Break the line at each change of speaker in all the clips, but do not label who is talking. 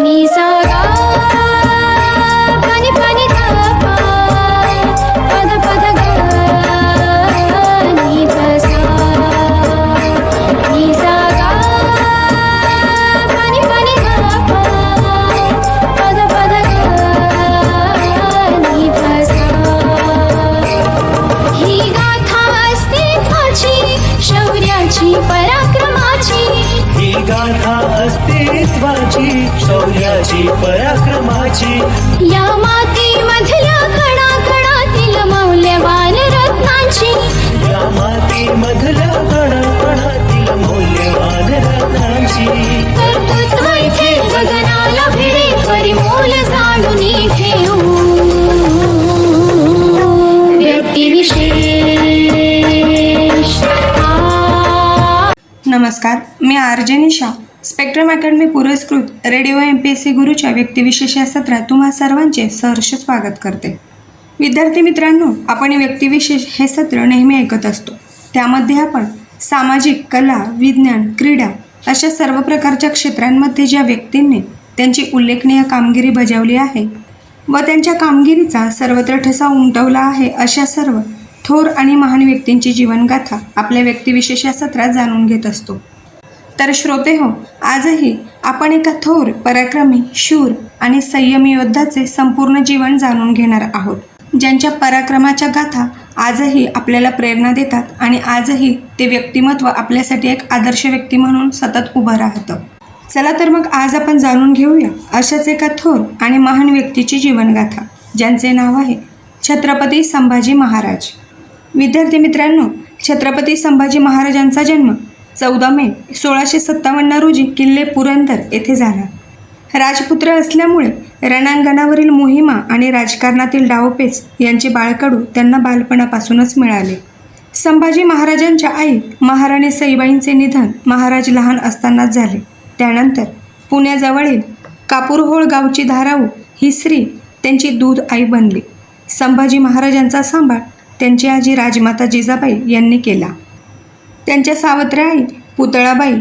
नि सा गा पनि पनि धा पा पद पद गा नि ध सा नि सा गा पनि पनि धा पा पद पद गा नि ध सा ही गाथा अस्तित्वाची शौर्याची पराक्रमाची
ही गाथा अस्तित्वाची शौर्याची पराक्रमाची
या मातीमधल्या कणाकणातील मौल्यवान रत्नांची
या मातीमधल्या कणाकणातील मौल्यवान रत्नांची
कर्तृत्व इथे गगनाला भिडे परिमोल जाणून ठेवू व्यक्तिविशेष
नमस्कार, मी आर.जे. निशा स्पेक्ट्रम अकॅडमी पुरस्कृत रेडिओ MPSC गुरुच्या व्यक्तिविशेष या सत्रात तुम्हा सर्वांचे सहर्ष स्वागत करते. विद्यार्थी मित्रांनो, आपण व्यक्तिविशेष हे सत्र नेहमी ऐकत असतो. त्यामध्ये आपण सामाजिक, कला, विज्ञान, क्रीडा अशा सर्व प्रकारच्या क्षेत्रांमध्ये ज्या व्यक्तींनी त्यांची उल्लेखनीय कामगिरी बजावली आहे व त्यांच्या कामगिरीचा सर्वत्र ठसा उमटवला आहे अशा सर्व थोर आणि महान व्यक्तींची जीवनगाथा आपल्या व्यक्तिविशेष या सत्रात जाणून घेत असतो. तर श्रोते हो, आजही आपण एका थोर, पराक्रमी, शूर आणि संयमी योद्धाचे संपूर्ण जीवन जाणून घेणार आहोत, ज्यांच्या पराक्रमाच्या गाथा आजही आपल्याला प्रेरणा देतात आणि आजही ते व्यक्तिमत्व आपल्यासाठी एक आदर्श व्यक्ती म्हणून सतत उभं राहतं. चला तर मग आज आपण जाणून घेऊया अशाच एका थोर आणि महान व्यक्तीची जीवनगाथा, ज्यांचे नाव आहे छत्रपती संभाजी महाराज. विद्यार्थी मित्रांनो, छत्रपती संभाजी महाराजांचा जन्म 14 मे 1657 रोजी किल्ले पुरंदर येथे झाला. राजपुत्र असल्यामुळे रणांगणावरील मोहिमा आणि राजकारणातील डावपेच यांचे बाळकडू त्यांना बालपणापासूनच मिळाले. संभाजी महाराजांच्या आई महाराणी सईबाईंचे निधन महाराज लहान असतानाच झाले. त्यानंतर पुण्याजवळील कापूरहोळ गावची धाराऊ ही स्त्री त्यांची दूध आई बनली. संभाजी महाराजांचा सांभाळ त्यांची आजी राजमाता जिजाबाई यांनी केला. त्यांच्या सावत्र आई पुतळाबाई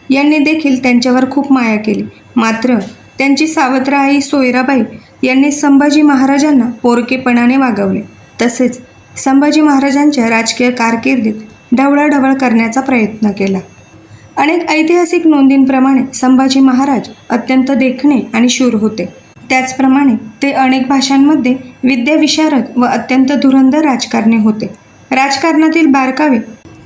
यांनी देखील त्यांच्यावर खूप माया केली. मात्र त्यांची सावत्र आई सोयराबाई यांनी संभाजी महाराजांना पोरकेपणाने वागवले. तसेच संभाजी महाराजांच्या राजकीय कारकिर्दीत ढवळाढवळ करण्याचा प्रयत्न केला. अनेक ऐतिहासिक नोंदींप्रमाणे संभाजी महाराज अत्यंत देखणे आणि शूर होते. त्याचप्रमाणे ते अनेक भाषांमध्ये विद्याविशारद व अत्यंत धुरंधर राजकारणी होते. राजकारणातील बारकावे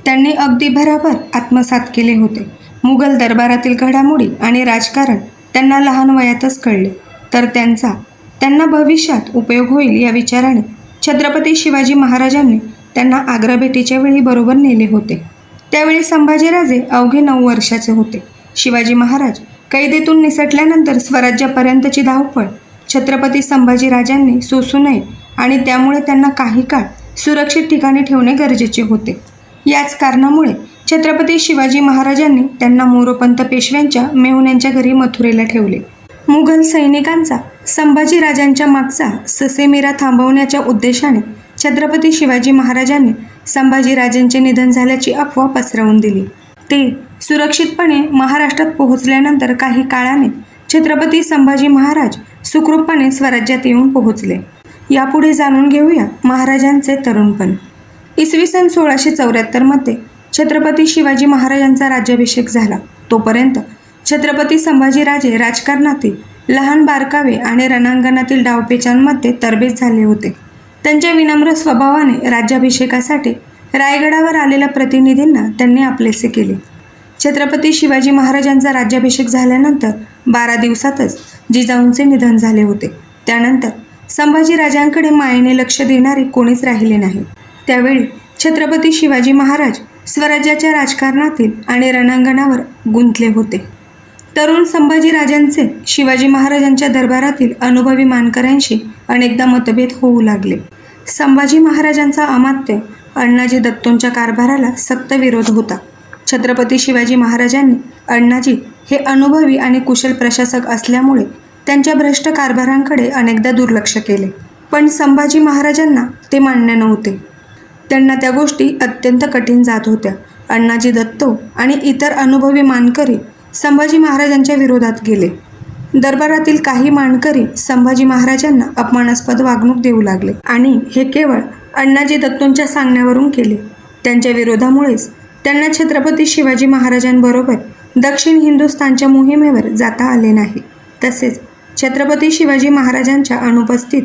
त्यांनी अगदी भराभर आत्मसात केले होते. मुघल दरबारातील घडामोडी आणि राजकारण त्यांना लहान वयातच कळले, तर त्यांना भविष्यात उपयोग होईल या विचाराने छत्रपती शिवाजी महाराजांनी त्यांना आग्रा भेटीच्या वेळी बरोबर नेले होते. त्यावेळी संभाजीराजे अवघे 9 वर्षाचे होते. शिवाजी महाराज कैदेतून निसटल्यानंतर स्वराज्यापर्यंतची धावपळ छत्रपती संभाजीराजांनी सोसू नये आणि त्यामुळे त्यांना काही काळ सुरक्षित ठिकाणी ठेवणे गरजेचे होते. याच कारणामुळे छत्रपती शिवाजी महाराजांनी त्यांना मोरोपंत पेशव्यांच्या मेहुण्यांच्या घरी मथुरेला ठेवले. मुघल सैनिकांचा संभाजीराजांच्या मागचा ससेमिरा थांबवण्याच्या उद्देशाने छत्रपती शिवाजी महाराजांनी संभाजीराजांचे निधन झाल्याची अफवा पसरवून दिली. ते सुरक्षितपणे महाराष्ट्रात पोहोचल्यानंतर काही काळाने छत्रपती संभाजी महाराज सुखरूपपणे स्वराज्यात येऊन पोहोचले. यापुढे जाणून घेऊया महाराजांचे तरुणपण. इसवी सन 1674 मध्ये छत्रपती शिवाजी महाराजांचा राज्याभिषेक झाला. तोपर्यंत छत्रपती संभाजीराजे राजकारणातील लहान बारकावे आणि रणांगणातील डावपेचांमध्ये तरबेज झाले होते. त्यांच्या विनम्र स्वभावाने राज्याभिषेकासाठी रायगडावर आलेल्या प्रतिनिधींना त्यांनी आपलेसे केले. छत्रपती शिवाजी महाराजांचा राज्याभिषेक झाल्यानंतर 12 दिवसातच जिजाऊंचे निधन झाले होते. त्यानंतर संभाजीराजांकडे मायेने लक्ष देणारे कोणीच राहिले नाही. त्यावेळी छत्रपती शिवाजी महाराज स्वराज्याच्या राजकारणातील आणि रणांगणावर गुंतले होते. तरुण संभाजीराजांचे शिवाजी महाराजांच्या दरबारातील अनुभवी मानकऱ्यांशी अनेकदा मतभेद होऊ लागले. संभाजी महाराजांचा अमात्य अण्णाजी दत्तोंच्या कारभाराला सक्त विरोध होता. छत्रपती शिवाजी महाराजांनी अण्णाजी हे अनुभवी आणि कुशल प्रशासक असल्यामुळे त्यांच्या भ्रष्ट कारभारांकडे अनेकदा दुर्लक्ष केले. पण संभाजी महाराजांना ते मान्य नव्हते. त्यांना त्या गोष्टी अत्यंत कठीण जात होत्या. अण्णाजी दत्तो आणि इतर अनुभवी मानकरी संभाजी महाराजांच्या विरोधात गेले. दरबारातील काही मानकरी संभाजी महाराजांना अपमानास्पद वागणूक देऊ लागले आणि हे केवळ अण्णाजी दत्तोंच्या सांगण्यावरून केले. त्यांच्या विरोधामुळेच त्यांना छत्रपती शिवाजी महाराजांबरोबर दक्षिण हिंदुस्थानच्या मोहिमेवर जाता आले नाही. तसेच छत्रपती शिवाजी महाराजांच्या अनुपस्थित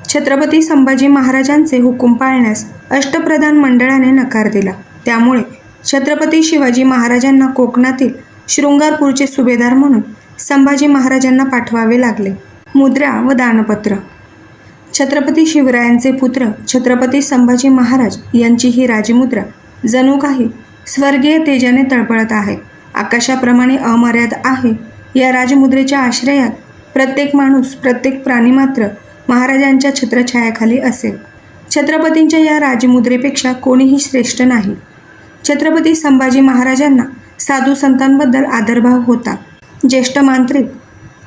छत्रपती संभाजी महाराजांचे हुकूम पाळण्यास अष्टप्रधान मंडळाने नकार दिला. त्यामुळे छत्रपती शिवाजी महाराजांना कोकणातील शृंगारपूरचे सुभेदार म्हणून संभाजी महाराजांना पाठवावे लागले. मुद्रा व दानपत्र. छत्रपती शिवरायांचे पुत्र छत्रपती संभाजी महाराज यांची ही राजमुद्रा जणू काही स्वर्गीय तेजाने तळपळत आहे. आकाशाप्रमाणे अमर्याद आहे. या राजमुद्रेच्या आश्रयात प्रत्येक माणूस, प्रत्येक प्राणी मात्र महाराजांच्या छत्रछायाखाली असेल. छत्रपतींच्या या राजमुद्रेपेक्षा कोणीही श्रेष्ठ नाही. छत्रपती संभाजी महाराजांना साधू संतांबद्दल आदरभाव होता. ज्येष्ठ मांत्रिक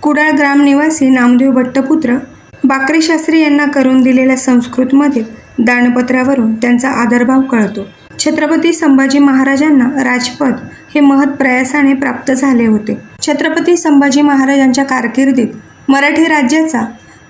कुडाळ ग्राम निवासी नामदेव भट्टपुत्र बाकरे शास्त्री यांना करून दिलेल्या संस्कृतमध्ये दानपत्रावरून त्यांचा आदरभाव कळतो. छत्रपती संभाजी महाराजांना राजपद हे महत् प्रयासाने प्राप्त झाले होते. छत्रपती संभाजी महाराजांच्या कारकिर्दीत मराठी राज्याचा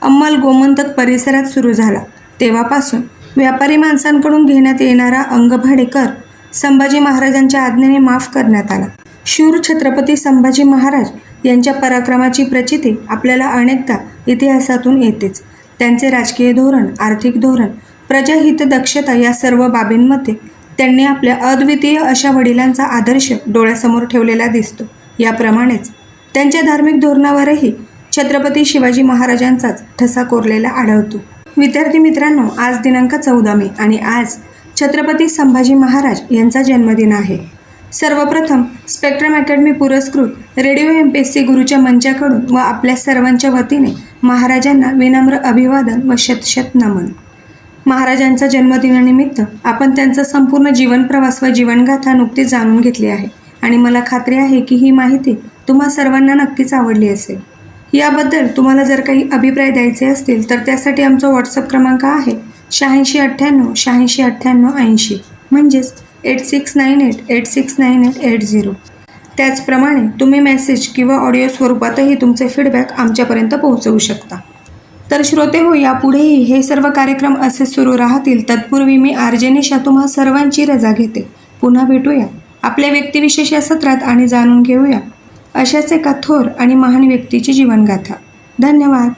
अंमल गोमंतक परिसरात सुरू झाला. तेव्हापासून व्यापारी माणसांकडून घेण्यात येणारा अंगभाडे कर संभाजी महाराजांच्या आज्ञेने माफ करण्यात आला. शूर छत्रपती संभाजी महाराज यांच्या पराक्रमाची प्रचिती आपल्याला अनेकदा इतिहासातून येतेच. त्यांचे राजकीय धोरण, आर्थिक धोरण, प्रजाहित दक्षता या सर्व बाबींमध्ये त्यांनी आपल्या अद्वितीय अशा वडिलांचा आदर्श डोळ्यासमोर ठेवलेला दिसतो. याप्रमाणेच त्यांच्या धार्मिक धोरणावरही छत्रपती शिवाजी महाराजांचाच ठसा कोरलेला आढळतो. विद्यार्थी मित्रांनो, आज दिनांक 14 मे आणि आज छत्रपती संभाजी महाराज यांचा जन्मदिन आहे. सर्वप्रथम स्पेक्ट्रम अकॅडमी पुरस्कृत रेडिओ MPSC गुरुच्या मंचाकडून व आपल्या सर्वांच्या वतीने महाराजांना विनम्र अभिवादन व शतशत नमन. महाराजांच्या जन्मदिनानिमित्त आपण त्यांचा संपूर्ण जीवन प्रवास व जीवनगाथा नुकतीच जाणून घेतली आहे आणि मला खात्री आहे की ही माहिती तुम्हा सर्वांना नक्कीच आवडली असेल. याबद्दल तुम्हाला जर काही अभिप्राय द्यायचे असतील तर त्यासाठी आमचा व्हॉट्सअप क्रमांक आहे 8698 8698 80 म्हणजेच 8698869880. त्याचप्रमाणे तुम्ही मेसेज किंवा ऑडिओ स्वरूपातही तुमचे फीडबॅक आमच्यापर्यंत पोहोचवू शकता. तर श्रोते हो, यापुढेही हे सर्व कार्यक्रम असे सुरू राहतील. तत्पूर्वी मी RJ निशा तुम्हा सर्वांची रजा घेते. पुन्हा भेटूया आपल्या व्यक्तिविशेष या सत्रात आणि जाणून घेऊया अशाच एका थोर आणि महान व्यक्तीची जीवनगाथा. धन्यवाद.